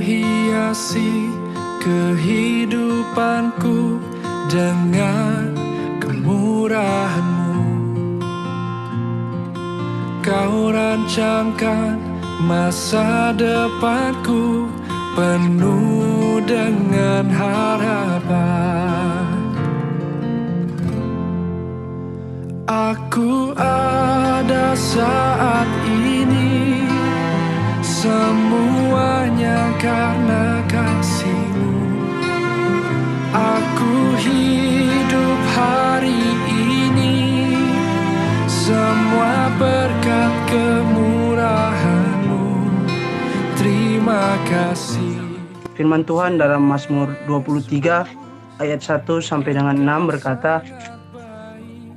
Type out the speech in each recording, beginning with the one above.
hiasi kehidupanku dengan kemurahan-Mu. Kau rancangkan masa depanku penuh dengan harapan. Aku ada saat ini, semuanya karena kasih-Mu. Aku hidup hari ini, semua berkat kemurahan-Mu. Terima kasih. Firman Tuhan dalam Mazmur 23 ayat 1 sampai dengan 6 berkata,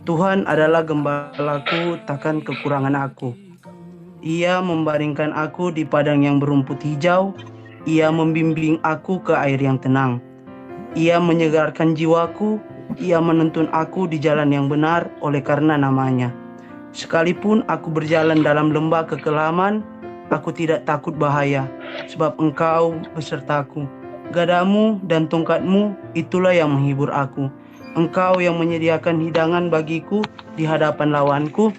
Tuhan adalah gembalaku, takkan kekurangan aku. Ia membaringkan aku di padang yang berumput hijau. Ia membimbing aku ke air yang tenang. Ia menyegarkan jiwaku. Ia menuntun aku di jalan yang benar oleh karena namanya. Sekalipun aku berjalan dalam lembah kekelaman, aku tidak takut bahaya, sebab Engkau besertaku. Gadamu dan tongkat-Mu itulah yang menghibur aku. Engkau yang menyediakan hidangan bagiku di hadapan lawanku.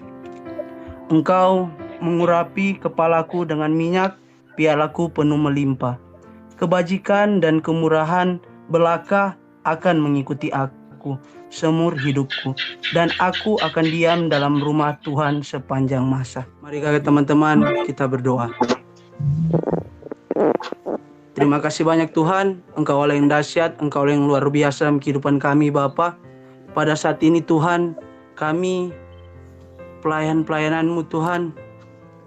Engkau mengurapi kepalaku dengan minyak, pialaku penuh melimpah. Kebajikan dan kemurahan belaka akan mengikuti aku seumur hidupku, dan aku akan diam dalam rumah Tuhan sepanjang masa. Mari teman-teman kita berdoa. Terima kasih banyak Tuhan, Engkau Allah yang dahsyat, Engkau Allah yang luar biasa dalam kehidupan kami Bapa. Pada saat ini Tuhan, kami pelayan-pelayanan-Mu Tuhan,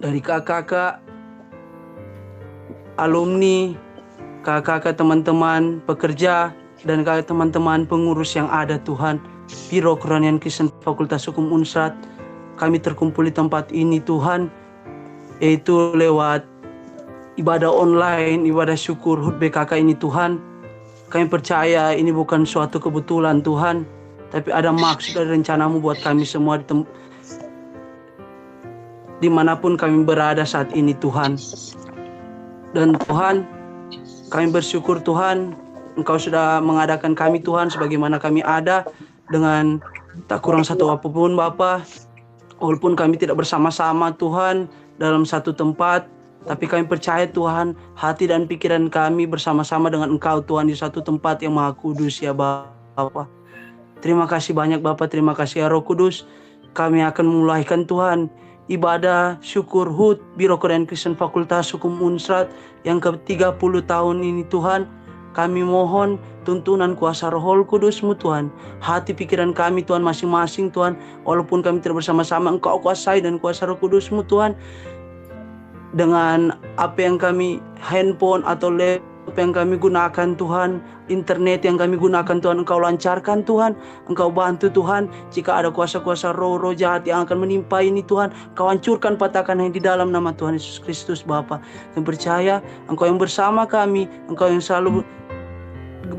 dari kakak-kakak, alumni, kakak-kakak teman-teman pekerja, dan kakak teman-teman pengurus yang ada Tuhan, Biro Kerohanian Kristen Fakultas Hukum Unsrat, kami terkumpul di tempat ini Tuhan, yaitu lewat ibadah online, ibadah syukur HUT BKK ini Tuhan. Kami percaya ini bukan suatu kebetulan Tuhan, tapi ada maksud dan rencana-Mu buat kami semua dimanapun kami berada saat ini Tuhan. Dan Tuhan, kami bersyukur Tuhan, Engkau sudah mengadakan kami Tuhan sebagaimana kami ada, dengan tak kurang satu apapun Bapa. Walaupun kami tidak bersama-sama Tuhan dalam satu tempat, tapi kami percaya Tuhan, hati dan pikiran kami bersama-sama dengan Engkau Tuhan di satu tempat yang Maha Kudus ya Bapa. Terima kasih banyak Bapa, terima kasih ya Roh Kudus. Kami akan memulaikan Tuhan ibadah syukur HUT Biro Kerohanian Kristen Fakultas Hukum Unsrat yang ke-30 tahun ini Tuhan. Kami mohon tuntunan kuasa Roh Kudus-Mu Tuhan. Hati pikiran kami Tuhan masing-masing Tuhan, walaupun kami tidak bersama-sama, Engkau kuasai dan kuasa Roh Kudus-Mu Tuhan. Dengan apa yang kami handphone atau laptop yang kami gunakan Tuhan, internet yang kami gunakan Tuhan, Engkau lancarkan Tuhan, Engkau bantu Tuhan. Jika ada kuasa-kuasa roh-roh jahat yang akan menimpa ini Tuhan, Engkau hancurkan, patahkan yang di dalam nama Tuhan Yesus Kristus Bapa. Kami percaya Engkau yang bersama kami, Engkau yang selalu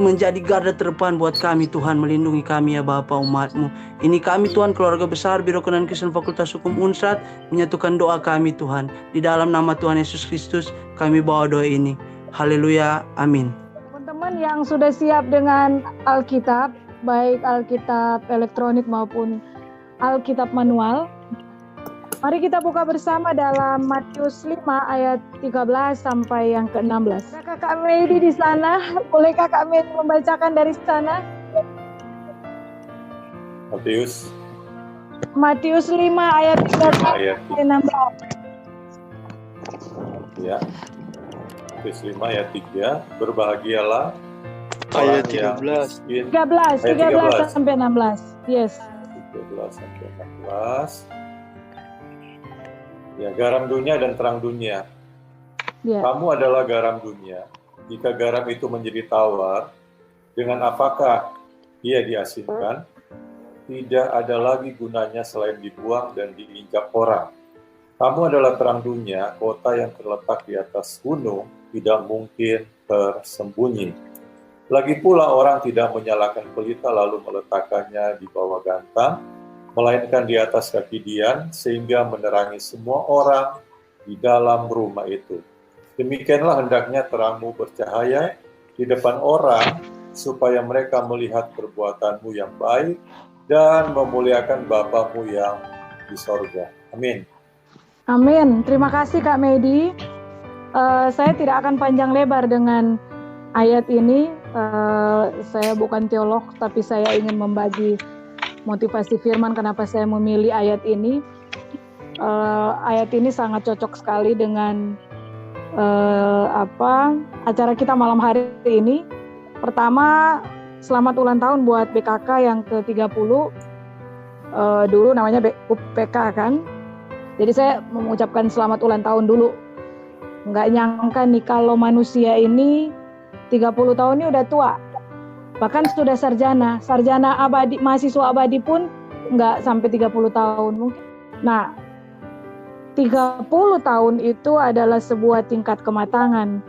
menjadi garda terdepan buat kami Tuhan, melindungi kami ya Bapa umat-Mu. Ini kami Tuhan, keluarga besar Biro Kerohanian Kristen Fakultas Hukum Unsrat, menyatukan doa kami Tuhan. Di dalam nama Tuhan Yesus Kristus kami bawa doa ini. Haleluya, amin. Teman-teman yang sudah siap dengan Alkitab, baik Alkitab elektronik maupun Alkitab manual, mari kita buka bersama dalam Matius 5 ayat 13 sampai yang ke-16. Kakak Medi di sana, boleh Kakak Medi membacakan dari sana? Matius 5 ayat 13 sampai 16. Ya. Matius 5 ayat 3, berbahagialah ayat 13. 13 sampai 16. Yes. 13 sampai 16. Ya, garam dunia dan terang dunia. Yeah. Kamu adalah garam dunia. Jika garam itu menjadi tawar, dengan apakah ia diasinkan? Tidak ada lagi gunanya selain dibuang dan diinjak orang. Kamu adalah terang dunia, kota yang terletak di atas gunung, tidak mungkin tersembunyi. Lagi pula orang tidak menyalakan pelita lalu meletakkannya di bawah gantang, melainkan di atas kaki dian, sehingga menerangi semua orang di dalam rumah itu. Demikianlah hendaknya terangmu bercahaya di depan orang, supaya mereka melihat perbuatanmu yang baik dan memuliakan Bapamu yang di sorga. Amin. Amin. Terima kasih Kak Medi. Saya tidak akan panjang lebar dengan ayat ini. Saya bukan teolog, tapi saya ingin membagi motivasi firman kenapa saya memilih ayat ini. Ayat ini sangat cocok sekali dengan acara kita malam hari ini. Pertama, selamat ulang tahun buat BKK yang ke-30. Dulu namanya UPK kan. Jadi saya mengucapkan selamat ulang tahun dulu. Nggak nyangka nih kalau manusia ini 30 tahun ini udah tua. Bahkan sudah sarjana abadi, mahasiswa abadi pun nggak sampai 30 tahun mungkin. Nah, 30 tahun itu adalah sebuah tingkat kematangan.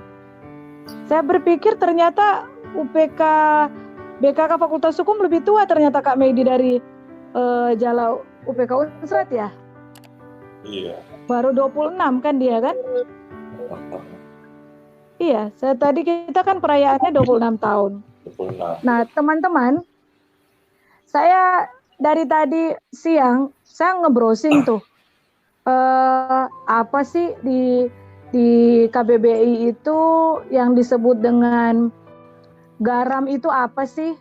Saya berpikir ternyata BKK Fakultas Hukum lebih tua ternyata Kak Medi dari Jala UPK Unsrat ya? Iya. Baru 26 kan dia kan? Iya, tadi kita kan perayaannya 26 tahun. 26. Nah, teman-teman, saya dari tadi siang saya nge-browsing tuh. Apa sih di KBBI itu yang disebut dengan garam itu apa sih?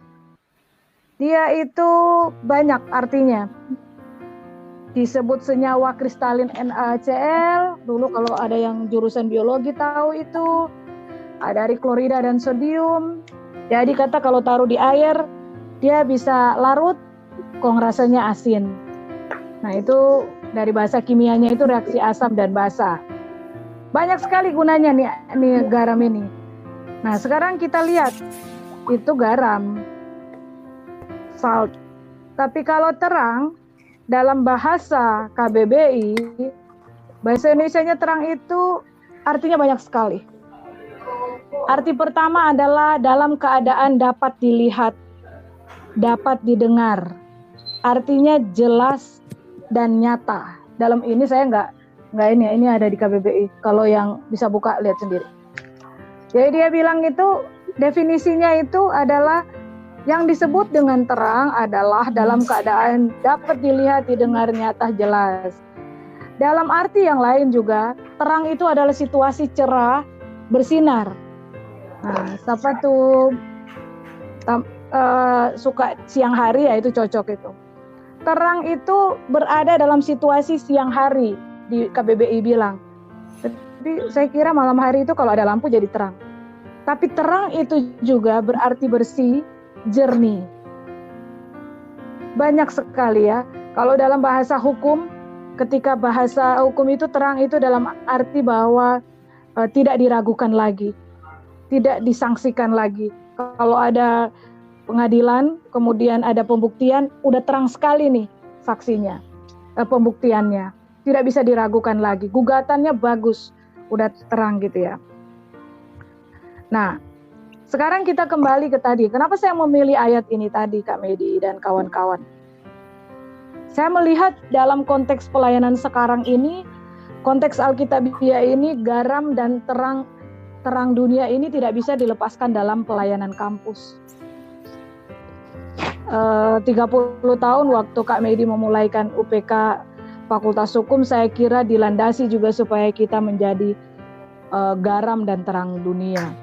Dia itu banyak artinya. Disebut senyawa kristalin NaCl. Dulu kalau ada yang jurusan biologi tahu itu. Ada dari klorida dan sodium. Jadi kata kalau taruh di air, dia bisa larut, kok rasanya asin. Nah itu dari bahasa kimianya itu reaksi asam dan basa. Banyak sekali gunanya nih garam ini. Nah sekarang kita lihat, itu garam, salt. Tapi kalau terang, dalam bahasa KBBI, bahasa Indonesianya terang itu artinya banyak sekali. Arti pertama adalah dalam keadaan dapat dilihat, dapat didengar. Artinya jelas dan nyata. Dalam ini saya nggak ini ada di KBBI. Kalau yang bisa buka lihat sendiri. Jadi dia bilang itu definisinya itu adalah yang disebut dengan terang adalah dalam keadaan dapat dilihat, didengar, nyata, jelas. Dalam arti yang lain juga, terang itu adalah situasi cerah, bersinar. Nah, siapa tuh suka siang hari ya itu cocok itu. Terang itu berada dalam situasi siang hari di KBBI bilang. Tapi saya kira malam hari itu kalau ada lampu jadi terang. Tapi terang itu juga berarti bersih, jernih. Banyak sekali ya. Kalau dalam bahasa hukum, ketika bahasa hukum itu terang itu dalam arti bahwa tidak diragukan lagi, tidak disangsikan lagi. Kalau ada pengadilan, kemudian ada pembuktian, udah terang sekali nih saksinya, pembuktiannya. Tidak bisa diragukan lagi. Gugatannya bagus, udah terang gitu ya. Nah, sekarang kita kembali ke tadi. Kenapa saya memilih ayat ini tadi, Kak Medi dan kawan-kawan? Saya melihat dalam konteks pelayanan sekarang ini, konteks Alkitabiah ini, garam dan terang dunia ini tidak bisa dilepaskan dalam pelayanan kampus. 30 tahun waktu Kak Medi memulaikan UPK Fakultas Hukum, saya kira dilandasi juga supaya kita menjadi garam dan terang dunia.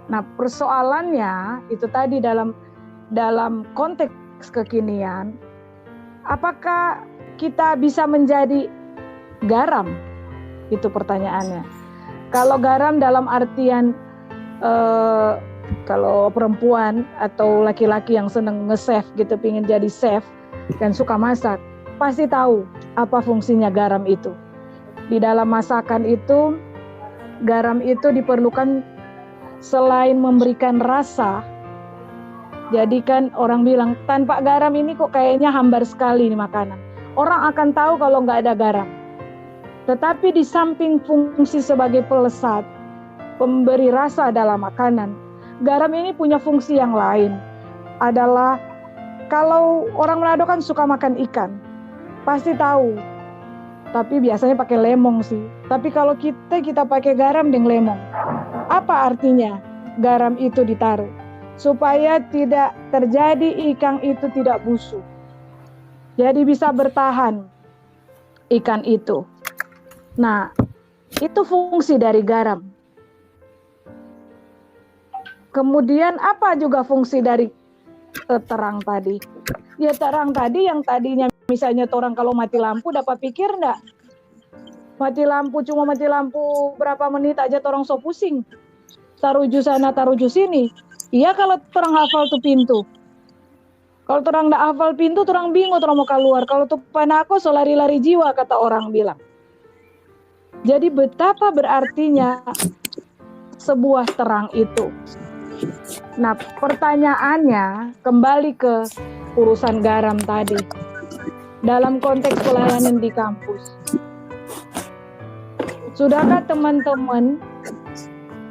Nah, persoalannya itu tadi dalam konteks kekinian, apakah kita bisa menjadi garam? Itu pertanyaannya. Kalau garam dalam artian kalau perempuan atau laki-laki yang seneng nge-chef gitu, pingin jadi chef dan suka masak, pasti tahu apa fungsinya garam itu. Di dalam masakan itu, garam itu diperlukan selain memberikan rasa. Jadi kan orang bilang tanpa garam ini kok kayaknya hambar sekali nih makanan. Orang akan tahu kalau nggak ada garam. Tetapi di samping fungsi sebagai pelesat, pemberi rasa dalam makanan, garam ini punya fungsi yang lain. Adalah kalau orang Manado kan suka makan ikan, pasti tahu Tapi biasanya pakai lemong sih. Tapi kalau kita pakai garam dan lemong. Apa artinya garam itu ditaruh? Supaya tidak terjadi ikan itu tidak busuk. Jadi bisa bertahan ikan itu. Nah, itu fungsi dari garam. Kemudian apa juga fungsi dari terang tadi? Ya terang tadi yang tadinya misalnya orang kalau mati lampu dapat pikir enggak? Mati lampu berapa menit aja orang so pusing. Taruh jus sana, taruh jus sini. Iya kalau orang hafal tuh pintu. Kalau orang enggak hafal pintu, orang bingung orang mau keluar. Kalau tuh panako so lari-lari jiwa kata orang bilang. Jadi betapa berartinya sebuah terang itu. Nah, pertanyaannya kembali ke urusan garam tadi. Dalam konteks pelayanan di kampus. Sudahkah teman-teman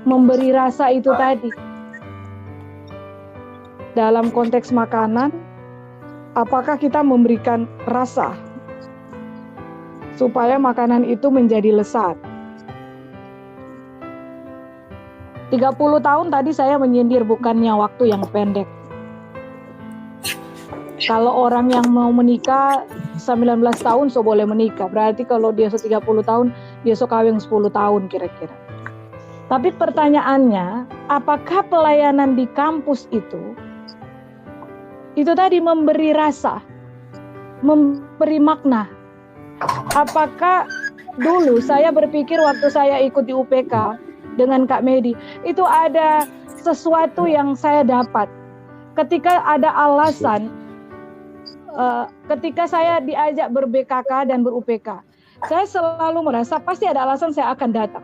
memberi rasa itu tadi? Dalam konteks makanan, apakah kita memberikan rasa supaya makanan itu menjadi lesat? 30 tahun tadi saya menyindir bukannya waktu yang pendek. Kalau orang yang mau menikah 19 tahun so boleh menikah. Berarti kalau dia so 30 tahun, dia so kawin 10 tahun kira-kira. Tapi pertanyaannya, apakah pelayanan di kampus itu tadi memberi rasa, memberi makna? Apakah dulu saya berpikir waktu saya ikut di UPK dengan Kak Medi, itu ada sesuatu yang saya dapat. Ketika ada alasan, ketika saya diajak ber-BKK dan ber-UPK, saya selalu merasa pasti ada alasan saya akan datang.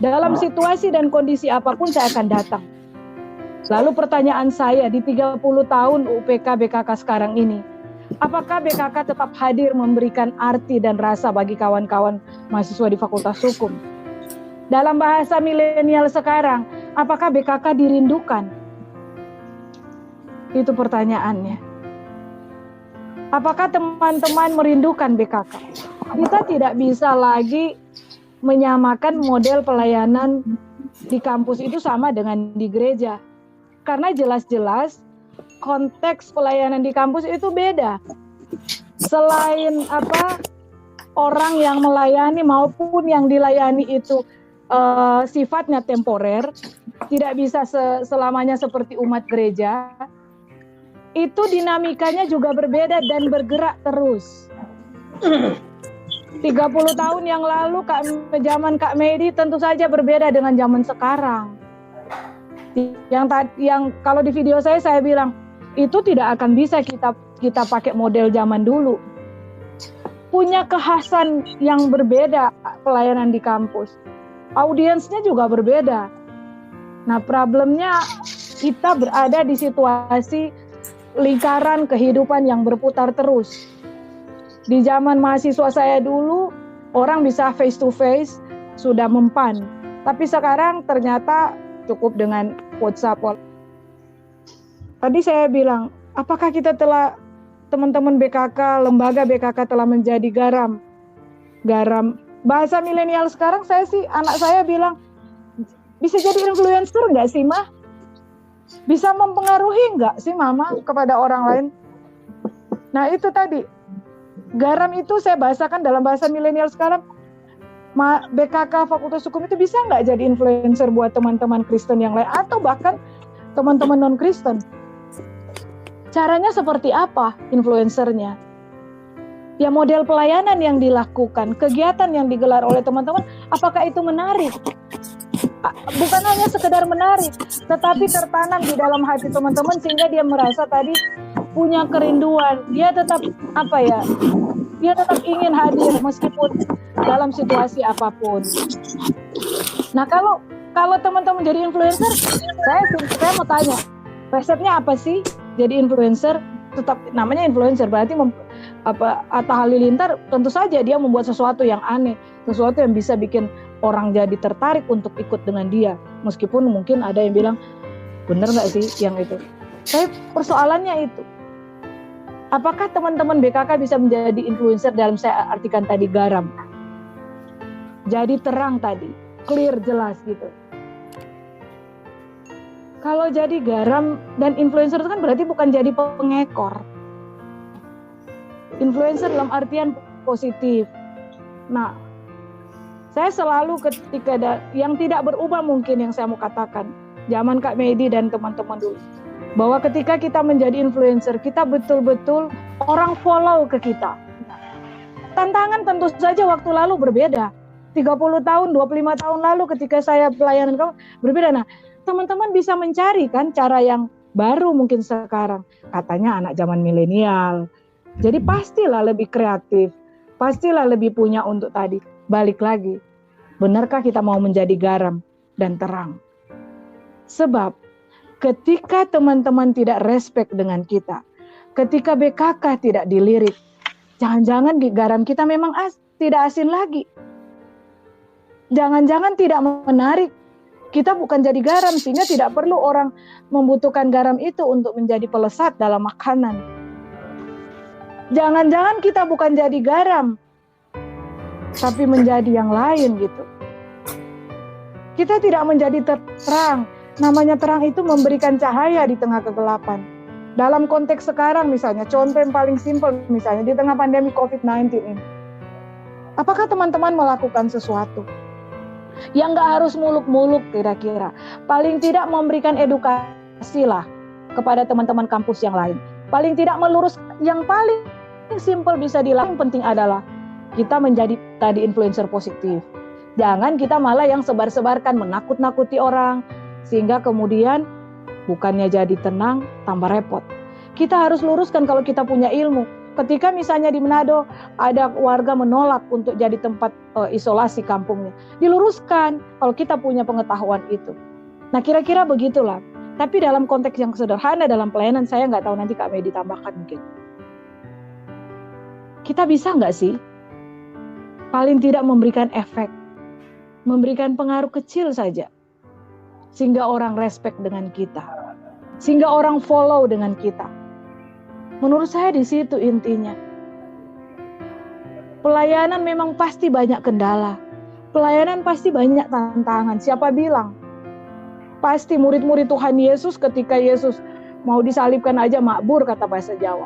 Dalam situasi dan kondisi apapun saya akan datang. Lalu pertanyaan saya di 30 tahun UPK BKK sekarang ini, apakah BKK tetap hadir memberikan arti dan rasa bagi kawan-kawan mahasiswa di Fakultas Hukum? Dalam bahasa milenial sekarang, apakah BKK dirindukan? Itu pertanyaannya. Apakah teman-teman merindukan BKK? Kita tidak bisa lagi menyamakan model pelayanan di kampus itu sama dengan di gereja. Karena jelas-jelas konteks pelayanan di kampus itu beda. Selain orang yang melayani maupun yang dilayani itu sifatnya temporer, tidak bisa selamanya seperti umat gereja, itu dinamikanya juga berbeda dan bergerak terus. 30 tahun yang lalu zaman Kak Medi tentu saja berbeda dengan zaman sekarang. Yang kalau di video saya bilang itu tidak akan bisa kita pakai model zaman dulu. Punya kekhasan yang berbeda pelayanan di kampus. Audiensnya juga berbeda. Nah, problemnya kita berada di situasi lingkaran kehidupan yang berputar terus. Di zaman mahasiswa saya dulu, orang bisa face to face, sudah mempan. Tapi sekarang ternyata cukup dengan WhatsApp. Tadi saya bilang, apakah kita telah, teman-teman BKK, lembaga BKK telah menjadi garam? Garam. Bahasa milenial sekarang anak saya bilang, bisa jadi influencer nggak sih, Mah? Bisa mempengaruhi nggak sih, Mama, kepada orang lain? Nah, itu tadi. Garam itu saya bahasakan dalam bahasa milenial sekarang. BKK Fakultas Hukum itu bisa nggak jadi influencer buat teman-teman Kristen yang lain atau bahkan teman-teman non-Kristen? Caranya seperti apa influencernya? Ya model pelayanan yang dilakukan, kegiatan yang digelar oleh teman-teman, apakah itu menarik? Bukan hanya sekedar menarik, tetapi tertanam di dalam hati teman-teman sehingga dia merasa tadi punya kerinduan. Dia tetap dia tetap ingin hadir meskipun dalam situasi apapun. Nah, kalau teman-teman jadi influencer, saya mau tanya, resepnya apa sih jadi influencer? Tetap namanya influencer, berarti Atta Halilintar tentu saja dia membuat sesuatu yang aneh, sesuatu yang bisa bikin orang jadi tertarik untuk ikut dengan dia, meskipun mungkin ada yang bilang bener nggak sih yang itu. Tapi persoalannya itu, apakah teman-teman BKK bisa menjadi influencer dalam saya artikan tadi garam? jadi terang tadi, clear, jelas gitu. Kalau jadi garam dan influencer itu kan berarti bukan jadi pengekor. Influencer dalam artian positif. Nah, saya selalu ketika yang tidak berubah mungkin yang saya mau katakan, zaman Kak Medi dan teman-teman dulu, bahwa ketika kita menjadi influencer, kita betul-betul orang follow ke kita. Tantangan tentu saja waktu lalu berbeda. 30 tahun, 25 tahun lalu ketika saya pelayanan kamu berbeda. Nah, teman-teman bisa mencari kan cara yang baru mungkin sekarang. Katanya anak zaman milenial. Jadi pastilah lebih kreatif. Pastilah lebih punya untuk tadi. Balik lagi. Benarkah kita mau menjadi garam dan terang? Sebab ketika teman-teman tidak respect dengan kita, ketika BKK tidak dilirik, jangan-jangan di garam kita memang tidak asin lagi. Jangan-jangan tidak menarik. Kita bukan jadi garam sehingga tidak perlu orang membutuhkan garam itu untuk menjadi pelesat dalam makanan. Jangan-jangan kita bukan jadi garam, tapi menjadi yang lain gitu. Kita tidak menjadi terang. Namanya terang itu memberikan cahaya di tengah kegelapan. Dalam konteks sekarang misalnya, contoh yang paling simpel misalnya di tengah pandemi COVID-19 ini. Apakah teman-teman melakukan sesuatu yang gak harus muluk-muluk kira-kira? Paling tidak memberikan edukasi lah kepada teman-teman kampus yang lain. Paling tidak melurus, yang paling simpel bisa dilakukan. Yang penting adalah kita menjadi tadi influencer positif. Jangan kita malah yang sebar-sebarkan, menakut-nakuti orang, sehingga kemudian bukannya jadi tenang, tambah repot. Kita harus luruskan kalau kita punya ilmu. Ketika misalnya di Manado ada warga menolak untuk jadi tempat isolasi kampungnya, diluruskan kalau kita punya pengetahuan itu. Nah kira-kira begitulah. Tapi dalam konteks yang sederhana dalam pelayanan, saya nggak tahu nanti Kak Medi tambahkan mungkin. Kita bisa nggak sih paling tidak memberikan efek, memberikan pengaruh kecil saja, sehingga orang respect dengan kita, sehingga orang follow dengan kita. Menurut saya di situ intinya. Pelayanan memang pasti banyak kendala. Pelayanan pasti banyak tantangan. Siapa bilang? Pasti murid-murid Tuhan Yesus ketika Yesus mau disalibkan aja makbur kata bahasa Jawa.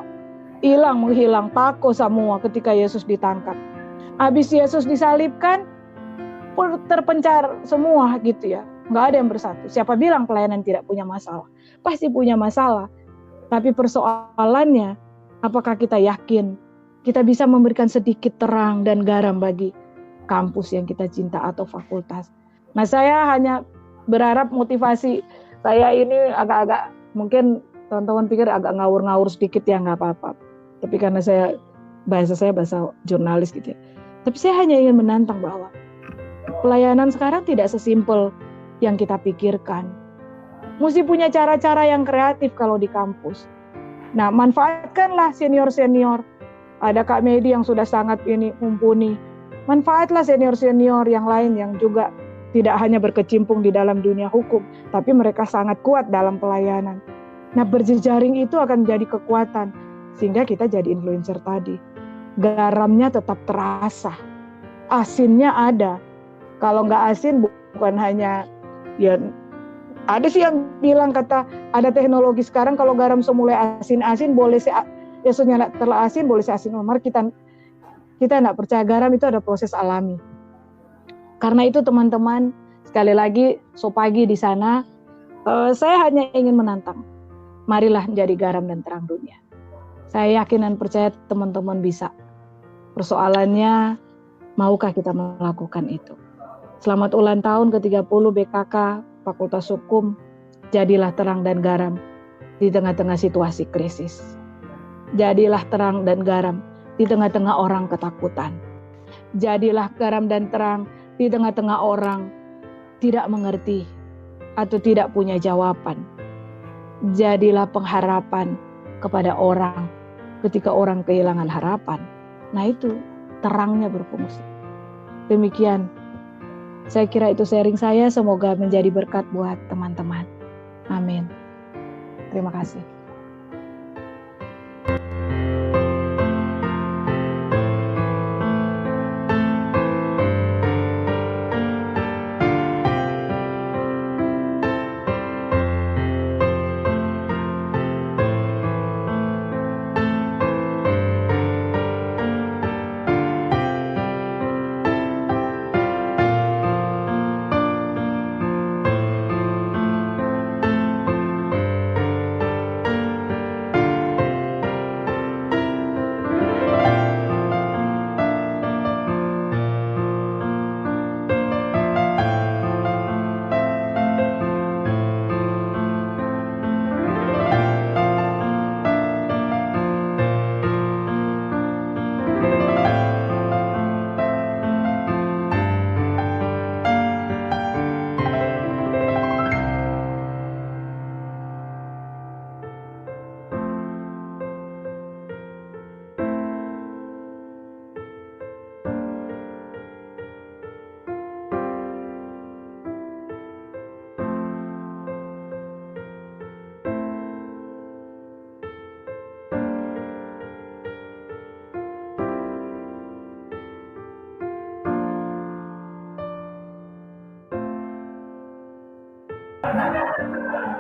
Hilang menghilang tako semua ketika Yesus ditangkap. Habis Yesus disalibkan terpencar semua gitu ya. Nggak ada yang bersatu. Siapa bilang pelayanan tidak punya masalah? Pasti punya masalah. Tapi persoalannya, apakah kita yakin kita bisa memberikan sedikit terang dan garam bagi kampus yang kita cinta atau fakultas? Nah, saya hanya berharap motivasi saya ini agak-agak, mungkin teman-teman pikir agak ngawur-ngawur sedikit ya, nggak apa-apa. Tapi karena bahasa jurnalis gitu ya. Tapi saya hanya ingin menantang bahwa pelayanan sekarang tidak sesimpel yang kita pikirkan. Mesti punya cara-cara yang kreatif kalau di kampus. Nah, manfaatkanlah senior-senior. Ada Kak Medi yang sudah sangat mumpuni. Manfaatlah senior-senior yang lain yang juga tidak hanya berkecimpung di dalam dunia hukum, tapi mereka sangat kuat dalam pelayanan. Nah, berjejaring itu akan menjadi kekuatan, sehingga kita jadi influencer tadi. Garamnya tetap terasa, asinnya ada. Kalau nggak asin, bukan hanya ya. Ada sih yang bilang kata ada teknologi sekarang kalau garam semulai asin-asin boleh senyala telah asin boleh seasin. Mari kita tidak percaya, garam itu ada proses alami. Karena itu teman-teman, sekali lagi pagi di sana, saya hanya ingin menantang. Marilah menjadi garam dan terang dunia. Saya yakin dan percaya teman-teman bisa. Persoalannya, maukah kita melakukan itu? Selamat ulang tahun ke-30 BKK Fakultas Hukum, jadilah terang dan garam di tengah-tengah situasi krisis. Jadilah terang dan garam di tengah-tengah orang ketakutan. Jadilah garam dan terang di tengah-tengah orang tidak mengerti atau tidak punya jawaban. Jadilah pengharapan kepada orang ketika orang kehilangan harapan. Nah itu terangnya berfungsi. Demikian. Saya kira itu sharing saya, semoga menjadi berkat buat teman-teman. Amin. Terima kasih.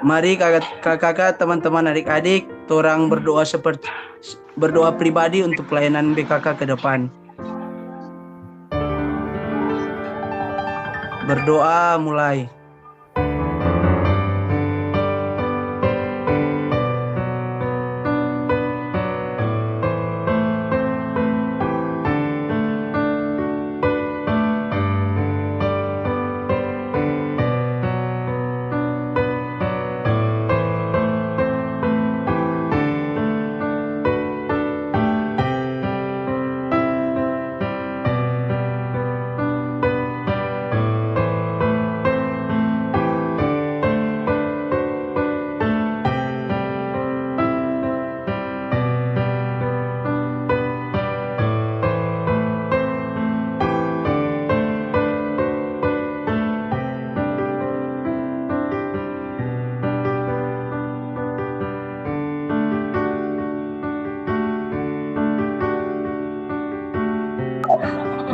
Mari kakak-kakak, teman-teman, adik-adik, torang berdoa pribadi untuk pelayanan BKK ke depan. Berdoa mulai.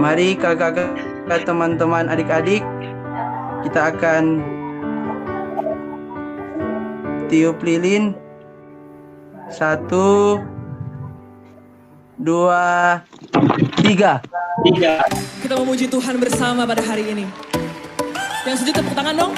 Mari kakak-kakak, teman-teman, adik-adik, kita akan tiup lilin. 1, 2, 3. Kita memuji Tuhan bersama pada hari ini. Yang setuju tepuk tangan dong.